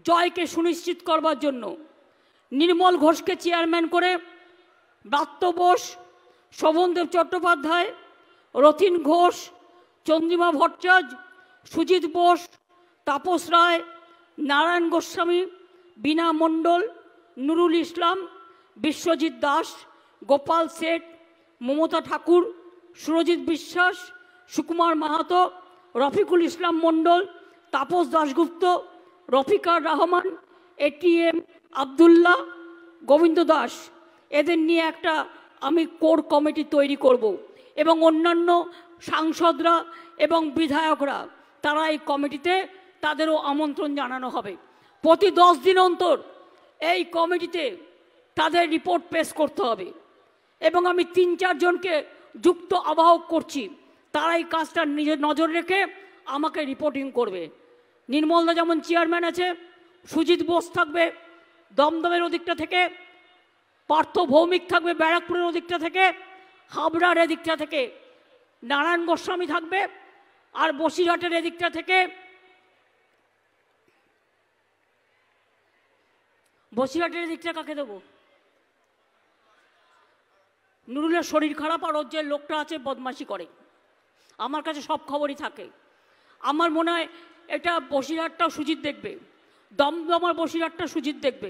জয়কে সুনিশ্চিত করবার জন্য নির্মল ঘোষকে চেয়ারম্যান করে ব্রাত্য বোস, শোভনদেব চট্টোপাধ্যায়, রথীন ঘোষ, চন্দ্রিমা ভট্টাচার্য, সুজিত বোস, তাপস রায়, নারায়ণ গোস্বামী, বীণা মণ্ডল, নুরুল ইসলাম, বিশ্বজিৎ দাস, গোপাল শেঠ, মমতা ঠাকুর, সুরজিৎ বিশ্বাস, সুকুমার মাহাতো, রফিকুল ইসলাম মণ্ডল, তাপস দাশগুপ্ত, রফিকার রহমান, এটিএম আবদুল্লাহ, গোবিন্দ দাস, এদের নিয়ে একটা আমি কোর কমিটি তৈরি করব এবং অন্যান্য সাংসদরা এবং বিধায়করা তারা এই কমিটিতে তাদেরও আমন্ত্রণ জানানো হবে। প্রতি 10 দিন অন্তর এই কমিটিতে তাদের রিপোর্ট পেশ করতে হবে এবং আমি 3-4 জনকে যুক্ত আহ্বায়ক করছি, তারা এই কাজটা নিজের নজর রেখে আমাকে রিপোর্টিং করবে। নির্মলদা যেমন চেয়ারম্যান আছে, সুজিত বোস থাকবে দমদমের ওদিকটা থেকে, পার্থ ভৌমিক থাকবে ব্যারাকপুরের ওদিকটা থেকে, হাবড়ার এদিকটা থেকে নারায়ণ গোস্বামী থাকবে, আর বসিরহাটের এদিকটা থেকে বসিরহাটের দিকটা কাকে দেবো? নুরুলের শরীর খারাপ আর ওর যে লোকটা আছে বদমাশি করে, আমার কাছে সব খবরই থাকে। আমার মনে হয় এটা বসিরহাটটাও সুজিত দেখবে, দমদম আর বসিরহাটটা সুজিত দেখবে।